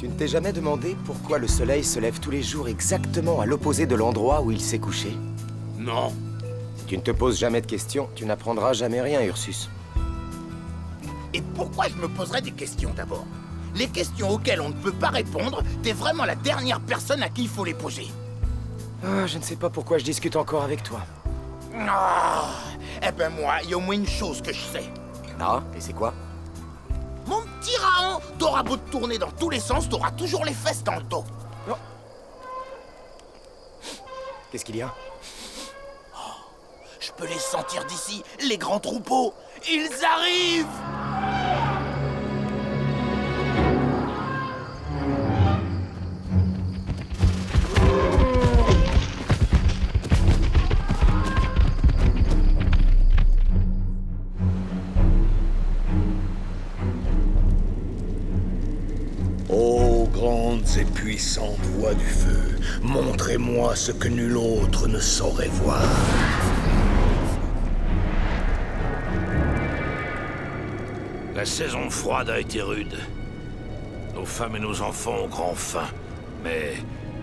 ne t'es jamais demandé pourquoi le soleil se lève tous les jours exactement à l'opposé de l'endroit où il s'est couché? Non. Si tu ne te poses jamais de questions, tu n'apprendras jamais rien, Ursus. Et pourquoi je me poserais des questions d'abord? Les questions auxquelles on ne peut pas répondre, t'es vraiment la dernière personne à qui il faut les poser. Ah, je ne sais pas pourquoi je discute encore avec toi. Ah, eh ben moi, il y a au moins une chose que je sais. Ah, et c'est quoi? Mon petit Raon, t'auras beau te tourner dans tous les sens, t'auras toujours les fesses dans le dos. Oh. Qu'est-ce qu'il y a? Je peux les sentir d'ici, les grands troupeaux. Ils arrivent! Ô grandes et puissantes voix du feu, montrez-moi ce que nul autre ne saurait voir. La saison froide a été rude. Nos femmes et nos enfants ont grand faim. Mais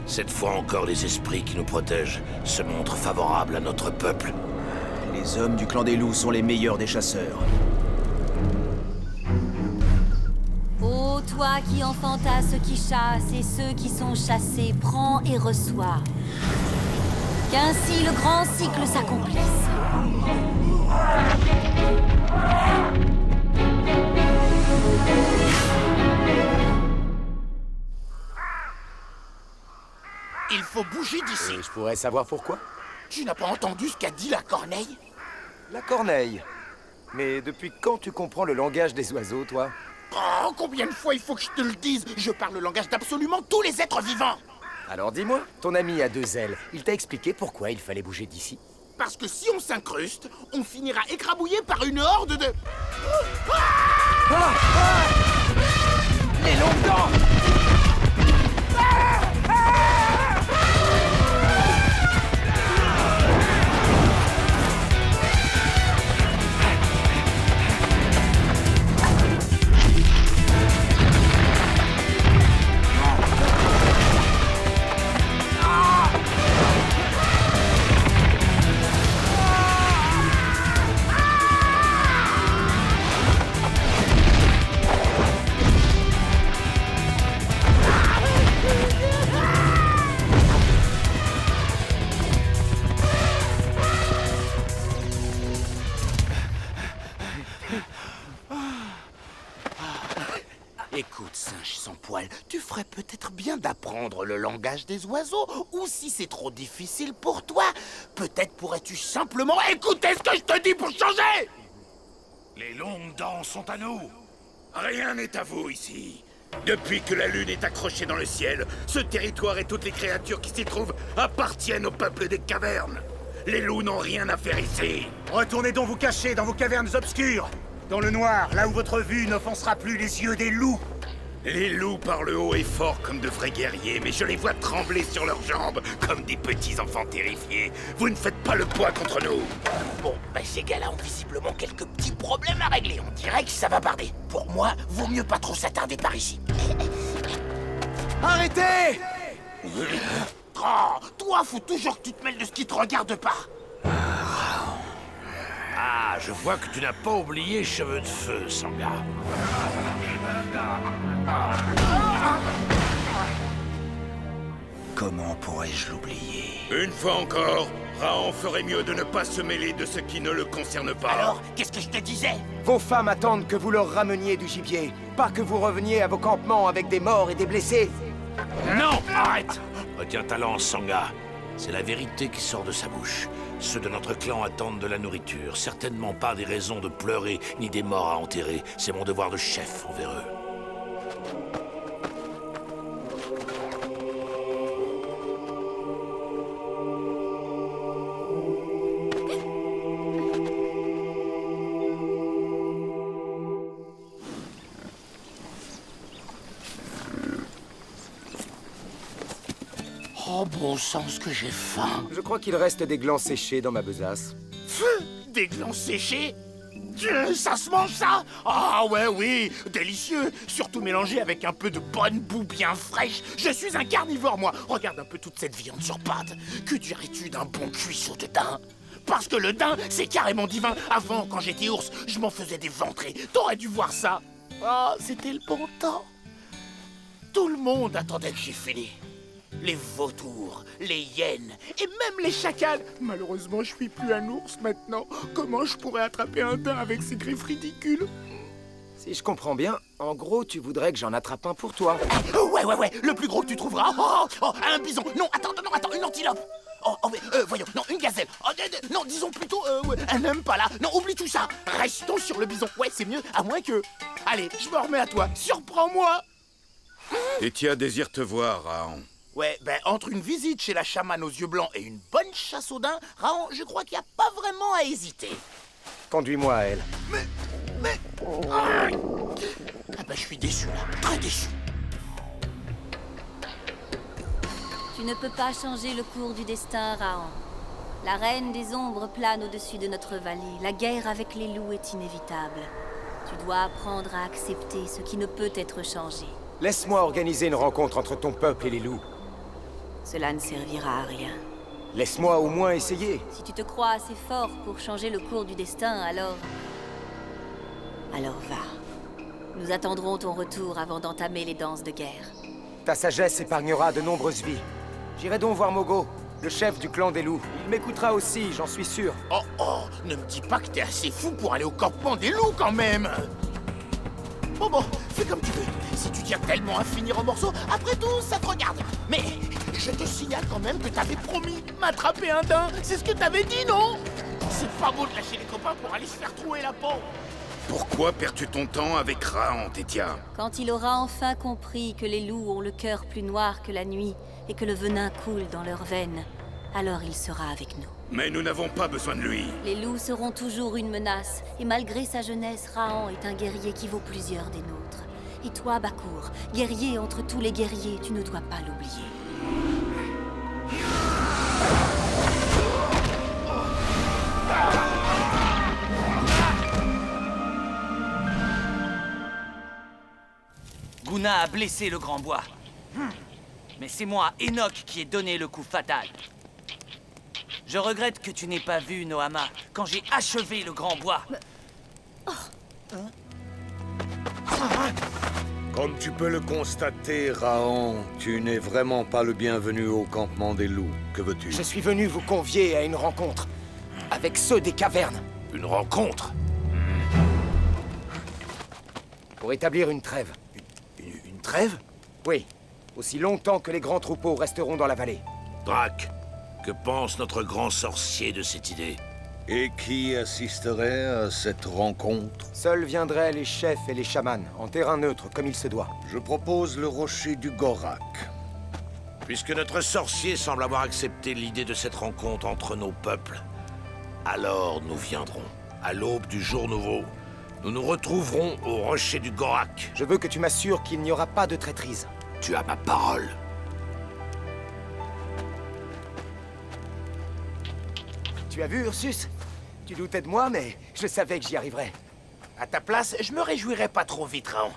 cette fois encore, les esprits qui nous protègent se montrent favorables à notre peuple. Les hommes du clan des loups sont les meilleurs des chasseurs. Ô toi qui enfantas ceux qui chassent et ceux qui sont chassés, prends et reçois. Qu'ainsi le grand cycle s'accomplisse. Il faut bouger d'ici. Et je pourrais savoir pourquoi? Tu n'as pas entendu ce qu'a dit la corneille? La corneille. Mais depuis quand tu comprends le langage des oiseaux, toi? Oh, combien de fois il faut que je te le dise? Je parle le langage d'absolument tous les êtres vivants. Alors dis-moi, ton ami a deux ailes. Il t'a expliqué pourquoi il fallait bouger d'ici? Parce que si on s'incruste, on finira écrabouillé par une horde de... Les longues dents! Écoute, singe sans poil, tu ferais peut-être bien d'apprendre le langage des oiseaux, ou si c'est trop difficile pour toi, peut-être pourrais-tu simplement écouter ce que je te dis pour changer! Les longues dents sont à nous. Rien n'est à vous ici. Depuis que la lune est accrochée dans le ciel, ce territoire et toutes les créatures qui s'y trouvent appartiennent au peuple des cavernes. Les loups n'ont rien à faire ici. Retournez donc vous cacher dans vos cavernes obscures. Dans le noir, là où votre vue n'offensera plus les yeux des loups. Les loups parlent haut et fort comme de vrais guerriers, mais je les vois trembler sur leurs jambes comme des petits enfants terrifiés. Vous ne faites pas le poids contre nous. Bon, bah ces gars-là ont visiblement quelques petits problèmes à régler, on dirait que ça va barder. Pour moi, vaut mieux pas trop s'attarder par ici. Arrêtez! Oh, toi, faut toujours que tu te mêles de ce qui te regarde pas. Ah, je vois que tu n'as pas oublié Cheveux de Feu, Sangha. Comment pourrais-je l'oublier? Une fois encore, Raon ferait mieux de ne pas se mêler de ce qui ne le concerne pas. Alors, qu'est-ce que je te disais? Vos femmes attendent que vous leur rameniez du gibier, pas que vous reveniez à vos campements avec des morts et des blessés. Non, arrête! Retiens ta lance, Sangha. C'est la vérité qui sort de sa bouche. Ceux de notre clan attendent de la nourriture, certainement pas des raisons de pleurer, ni des morts à enterrer. C'est mon devoir de chef envers eux. Oh, bon sens que j'ai faim. Je crois qu'il reste des glands séchés dans ma besace. Des glands séchés? Ça se mange, ça? Ah ouais, oui, délicieux. Surtout mélangé avec un peu de bonne boue bien fraîche. Je suis un carnivore, moi. Regarde un peu toute cette viande sur pâte. Que dirais-tu d'un bon cuisseau de daim? Parce que le daim, c'est carrément divin. Avant, quand j'étais ours, je m'en faisais des ventrées. T'aurais dû voir ça. Ah, c'était le bon temps. Tout le monde attendait que j'ai fini. Les vautours, les hyènes et même les chacals. Malheureusement, je suis plus un ours maintenant. Comment je pourrais attraper un daim avec ces griffes ridicules? Si je comprends bien, en gros, tu voudrais que j'en attrape un pour toi. Ouais, le plus gros que tu trouveras. Oh, un bison. Non, attends, une antilope. Voyons, non, une gazelle. Non, disons plutôt, un impala. Non, oublie tout ça. Restons sur le bison. Ouais, c'est mieux, à moins que... Allez, je me remets à toi. Surprends-moi. Tétia désire te voir, Raon. Ouais, ben, entre une visite chez la chamane aux yeux blancs et une bonne chasse au daim, Raon, je crois qu'il n'y a pas vraiment à hésiter. Conduis-moi à elle. Ah ben, je suis déçu, là. Très déçu. Tu ne peux pas changer le cours du destin, Raon. La reine des ombres plane au-dessus de notre vallée. La guerre avec les loups est inévitable. Tu dois apprendre à accepter ce qui ne peut être changé. Laisse-moi organiser une rencontre entre ton peuple et les loups. Cela ne servira à rien. Laisse-moi au moins essayer. Si tu te crois assez fort pour changer le cours du destin, alors va. Nous attendrons ton retour avant d'entamer les danses de guerre. Ta sagesse épargnera de nombreuses vies. J'irai donc voir Mogo, le chef du clan des loups. Il m'écoutera aussi, j'en suis sûr. Oh, ne me dis pas que t'es assez fou pour aller au campement des loups, quand même. Bon, fais comme tu veux. Si tu tiens tellement à finir en morceaux, après tout, ça te regarde. Mais je te signale quand même que t'avais promis m'attraper un daim. C'est ce que t'avais dit, non? C'est pas beau de lâcher les copains pour aller se faire trouer la peau. Pourquoi perds-tu ton temps avec Raon, Tétia? Quand il aura enfin compris que les loups ont le cœur plus noir que la nuit et que le venin coule dans leurs veines, alors il sera avec nous. Mais nous n'avons pas besoin de lui. Les loups seront toujours une menace, et malgré sa jeunesse, Raon est un guerrier qui vaut plusieurs des nôtres. Et toi, Bakour, guerrier entre tous les guerriers, tu ne dois pas l'oublier. Guna a blessé le Grand Bois. Mais c'est moi, Enoch, qui ai donné le coup fatal. Je regrette que tu n'aies pas vu, Nohama, quand j'ai achevé le Grand Bois. Comme tu peux le constater, Raon, tu n'es vraiment pas le bienvenu au campement des loups. Que veux-tu? Je suis venu vous convier à une rencontre. Avec ceux des cavernes. Une rencontre? Pour établir une trêve. Une trêve? Oui. Aussi longtemps que les grands troupeaux resteront dans la vallée. Drac, que pense notre grand sorcier de cette idée? Et qui assisterait à cette rencontre? Seuls viendraient les chefs et les chamans, en terrain neutre, comme il se doit. Je propose le rocher du Gorak. Puisque notre sorcier semble avoir accepté l'idée de cette rencontre entre nos peuples, alors nous viendrons. À l'aube du jour nouveau, nous nous retrouverons au rocher du Gorak. Je veux que tu m'assures qu'il n'y aura pas de traîtrise. Tu as ma parole. Tu as vu, Ursus? Tu doutais de moi, mais je savais que j'y arriverais. À ta place, je me réjouirais pas trop vite, Raon.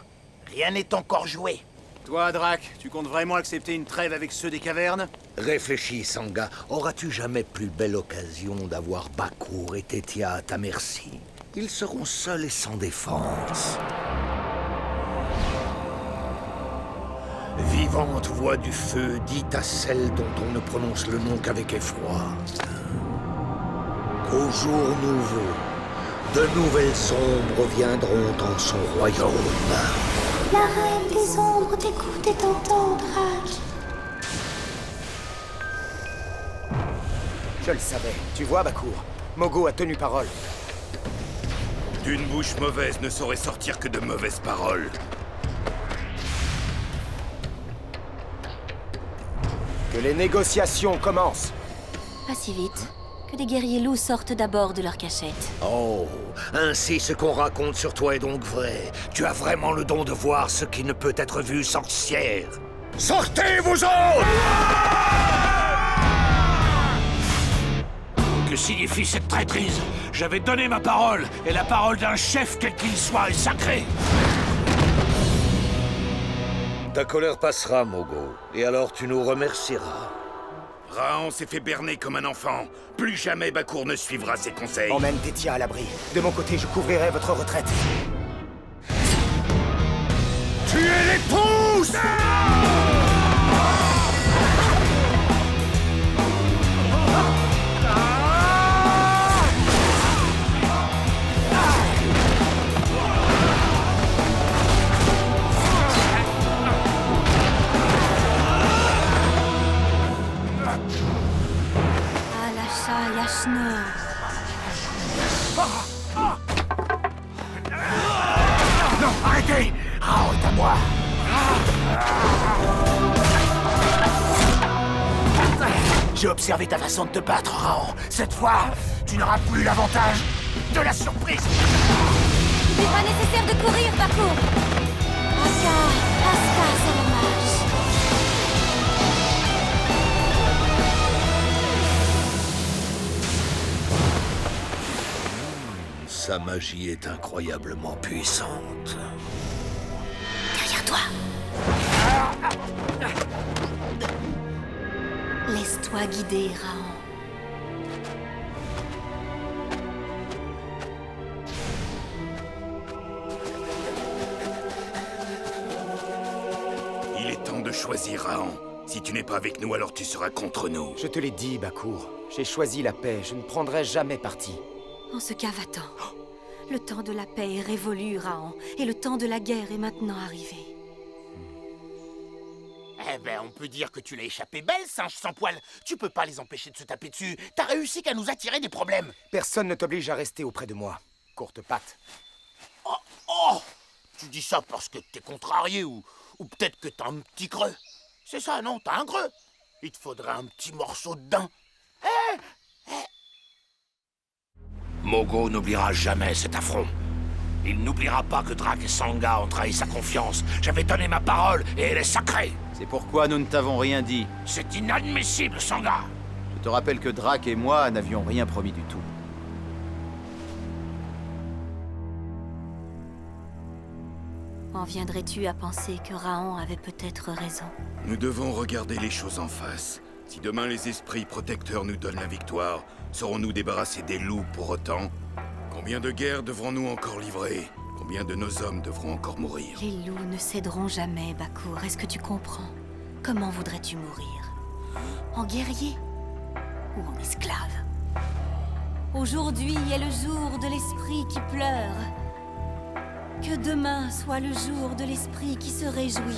Rien n'est encore joué. Toi, Drac, tu comptes vraiment accepter une trêve avec ceux des cavernes? Réfléchis, Sangha. Auras-tu jamais plus belle occasion d'avoir Bakour et Tétia à ta merci? Ils seront seuls et sans défense. Vivante voix du feu, dit à celle dont on ne prononce le nom qu'avec effroi. Qu'au jour nouveau, de nouvelles ombres viendront dans son royaume. La reine des ombres t'écoute et t'entend, Drac. Je le savais. Tu vois, Bakour, Mogo a tenu parole. D'une bouche mauvaise ne saurait sortir que de mauvaises paroles. Que les négociations commencent. Pas si vite. Que des guerriers loups sortent d'abord de leur cachette. Oh, ainsi ce qu'on raconte sur toi est donc vrai. Tu as vraiment le don de voir ce qui ne peut être vu, sorcière. Sortez, vous autres! Que signifie cette traîtrise? J'avais donné ma parole, et la parole d'un chef, quel qu'il soit, est sacrée. Ta colère passera, Mogo, et alors tu nous remercieras. Raon s'est fait berner comme un enfant. Plus jamais Bakour ne suivra ses conseils. Emmène Tétia à l'abri. De mon côté, je couvrirai votre retraite. Tuez-les tous! Non, arrêtez! Raon est à moi! J'ai observé ta façon de te battre, Raon. Cette fois, tu n'auras plus l'avantage de la surprise! Il n'est pas nécessaire de courir, Bakour. Aska, c'est dommage. Sa magie est incroyablement puissante. Derrière toi. Laisse-toi guider, Raon. Il est temps de choisir, Raon. Si tu n'es pas avec nous, alors tu seras contre nous. Je te l'ai dit, Bakour. J'ai choisi la paix. Je ne prendrai jamais parti. En ce cas, va-t'en. Le temps de la paix est révolu, Raon, et le temps de la guerre est maintenant arrivé. Eh ben, on peut dire que tu l'as échappé belle, singe sans poil. Tu peux pas les empêcher de se taper dessus. T'as réussi qu'à nous attirer des problèmes. Personne ne t'oblige à rester auprès de moi. Courte patte. Oh! Tu dis ça parce que t'es contrarié ou peut-être que t'as un petit creux. C'est ça, non? T'as un creux. Il te faudrait un petit morceau de dent. Mogo n'oubliera jamais cet affront. Il n'oubliera pas que Drak et Sangha ont trahi sa confiance. J'avais donné ma parole et elle est sacrée. C'est pourquoi nous ne t'avons rien dit. C'est inadmissible, Sangha. Je te rappelle que Drak et moi n'avions rien promis du tout. En viendrais-tu à penser que Raon avait peut-être raison? Nous devons regarder les choses en face. Si demain les esprits protecteurs nous donnent la victoire, serons-nous débarrassés des loups pour autant? Combien de guerres devrons-nous encore livrer? Combien de nos hommes devront encore mourir? Les loups ne céderont jamais, Bakour. Est-ce que tu comprends? Comment voudrais-tu mourir? En guerrier? Ou en esclave? Aujourd'hui est le jour de l'esprit qui pleure. Que demain soit le jour de l'esprit qui se réjouit.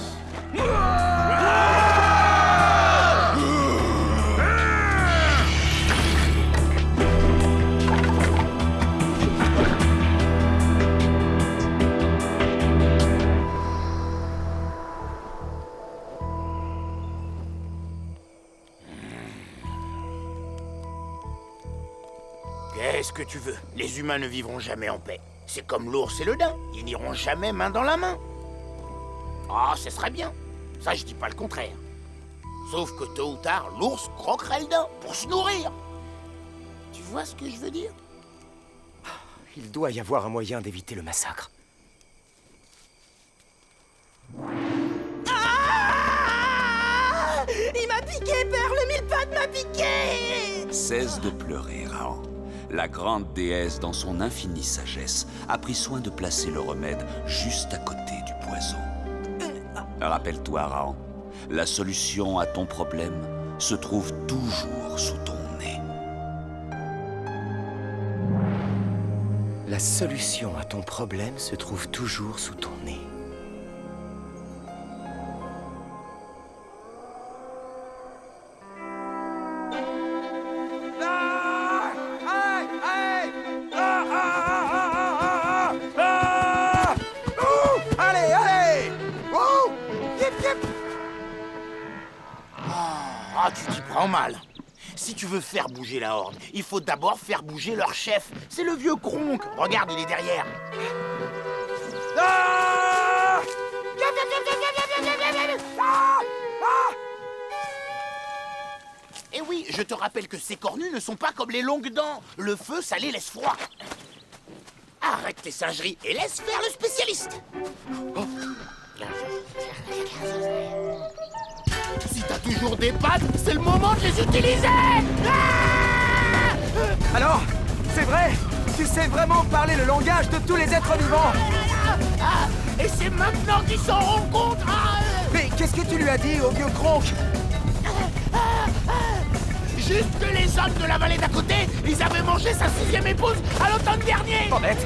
Qu'est-ce que tu veux? Les humains ne vivront jamais en paix. C'est comme l'ours et le daim. Ils n'iront jamais main dans la main. Ah, ce serait bien. Ça, je dis pas le contraire. Sauf que tôt ou tard, l'ours croquerait le daim pour se nourrir. Tu vois ce que je veux dire? Il doit y avoir un moyen d'éviter le massacre. Ah! Il m'a piqué, Père, le mille-pattes m'a piqué! Cesse de pleurer, Raon. La grande déesse, dans son infinie sagesse, a pris soin de placer le remède juste à côté du poison. Rappelle-toi, Raon, la solution à ton problème se trouve toujours sous ton nez. La solution à ton problème se trouve toujours sous ton nez. Ah, tu t'y prends mal. Si tu veux faire bouger la Horde, il faut d'abord faire bouger leur chef. C'est le vieux Kronk. Regarde, il est derrière. Ah! Et Eh oui, je te rappelle que ces cornus ne sont pas comme les longues dents. Le feu, ça les laisse froids. Arrête tes singeries et laisse faire le spécialiste. Oh. Si t'as toujours des pattes, c'est le moment de les utiliser. Alors, c'est vrai? Tu sais vraiment parler le langage de tous les êtres vivants? Et c'est maintenant qu'ils s'en rendent compte. Mais qu'est-ce que tu lui as dit au vieux Kronk? Juste que les hommes de la vallée d'à côté, ils avaient mangé sa 6e épouse à l'automne dernier. Oh, bête.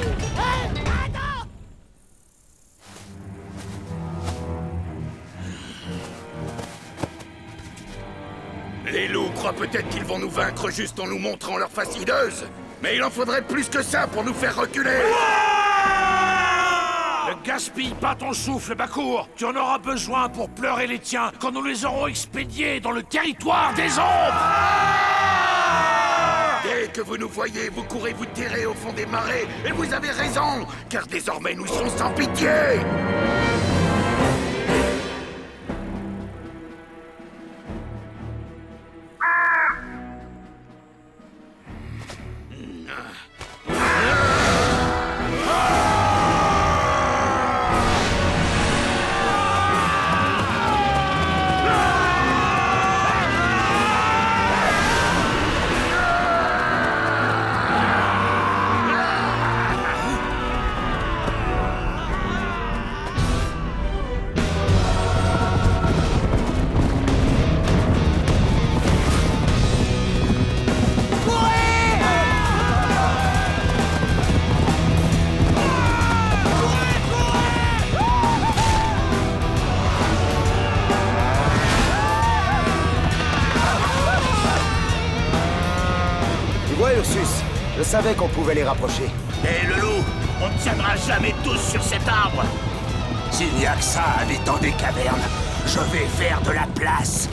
Les loups croient peut-être qu'ils vont nous vaincre juste en nous montrant leur face hideuse. Mais il en faudrait plus que ça pour nous faire reculer. Ne gaspille pas ton souffle, Bakour. Tu en auras besoin pour pleurer les tiens quand nous les aurons expédiés dans le territoire des ombres. Dès que vous nous voyez, vous courez vous terrer au fond des marais. Et vous avez raison, car désormais nous serons sans pitié. Je savais qu'on pouvait les rapprocher. Et le loup, on ne tiendra jamais tous sur cet arbre. S'il n'y a que ça à l'étang des cavernes, je vais faire de la place.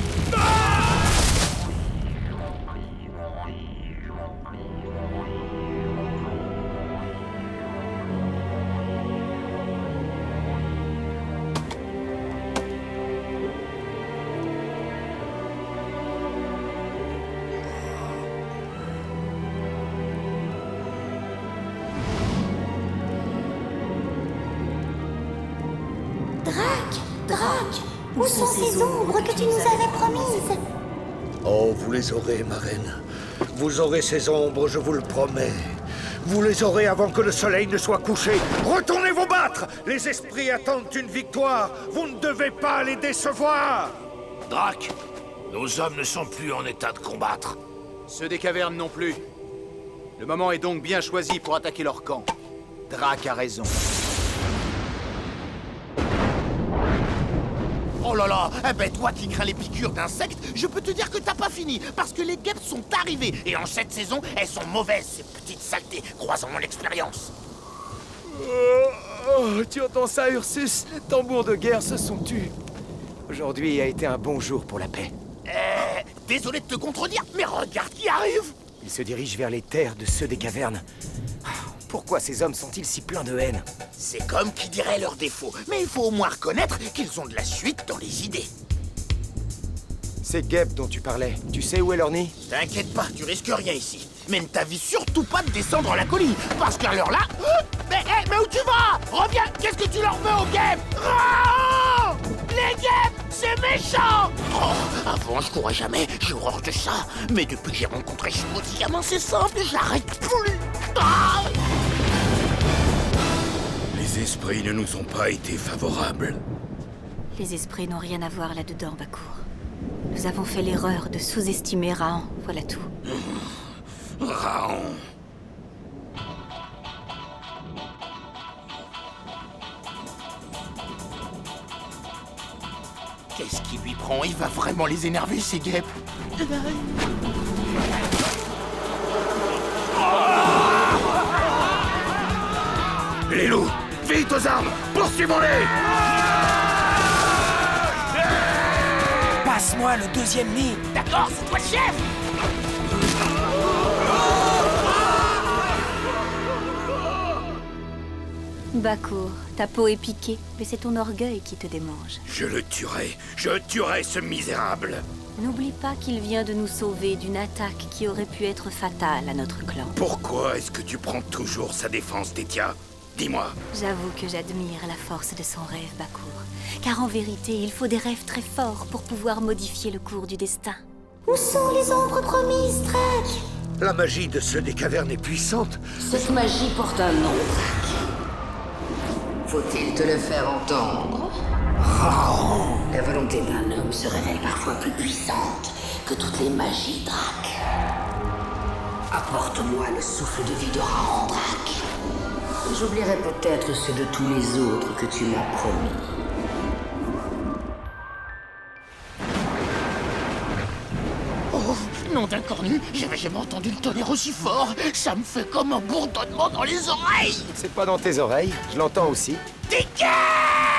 Drac, où sont ces ombres que tu nous avais promises? Oh, vous les aurez, ma reine. Vous aurez ces ombres, je vous le promets. Vous les aurez avant que le soleil ne soit couché. Retournez vous battre! Les esprits attendent une victoire. Vous ne devez pas les décevoir. Drac, nos hommes ne sont plus en état de combattre. Ceux des cavernes non plus. Le moment est donc bien choisi pour attaquer leur camp. Drac a raison. Oh là là, eh ben toi qui crains les piqûres d'insectes, je peux te dire que t'as pas fini, parce que les guêpes sont arrivées, et en cette saison, elles sont mauvaises, ces petites saletés, croisant mon expérience. Tu entends ça, Ursus? Les tambours de guerre se sont tus. Aujourd'hui a été un bon jour pour la paix. Désolé de te contredire, mais regarde qui arrive! Ils se dirigent vers les terres de ceux des cavernes. Pourquoi ces hommes sont-ils si pleins de haine? C'est comme qui dirait leurs défauts, mais il faut au moins reconnaître qu'ils ont de la suite dans les idées. Ces guêpes dont tu parlais, tu sais où est leur nid? T'inquiète pas, tu risques rien ici. Mais ne t'avis surtout pas de descendre la colline, parce qu'à l'heure là... Mais où tu vas? Reviens, qu'est-ce que tu leur veux aux guêpes? Oh, les guêpes, c'est méchant! Oh, avant je courais jamais, j'ai horreur de ça. Mais depuis que j'ai rencontré ce petit gamin, c'est simple, j'arrête plus. Ah! Les esprits ne nous ont pas été favorables. Les esprits n'ont rien à voir là-dedans, Bakour. Nous avons fait l'erreur de sous-estimer Rahan, voilà tout. Rahan. Qu'est-ce qui lui prend? Il va vraiment les énerver, ces guêpes. Les loups, vite aux armes! Poursuivons-les! Passe-moi le deuxième nid! D'accord, c'est toi le chef! Bakour, ta peau est piquée, mais c'est ton orgueil qui te démange. Je tuerai ce misérable! N'oublie pas qu'il vient de nous sauver d'une attaque qui aurait pu être fatale à notre clan. Pourquoi est-ce que tu prends toujours sa défense, Tétia? Dis-moi. J'avoue que j'admire la force de son rêve, Bakour. Car en vérité, il faut des rêves très forts pour pouvoir modifier le cours du destin. Où sont les ombres promises, Drac? La magie de ceux des cavernes est puissante. Cette magie porte un nom, Drac. Faut-il te le faire entendre? La volonté d'un homme se révèle parfois plus puissante que toutes les magies, Drac. Apporte-moi le souffle de vie de Raon, Drac. J'oublierai peut-être ceux de tous les autres que tu m'as promis. Oh, nom d'un cornu, j'avais jamais entendu le tonnerre aussi fort. Ça me fait comme un bourdonnement dans les oreilles. C'est pas dans tes oreilles, je l'entends aussi. Dégage!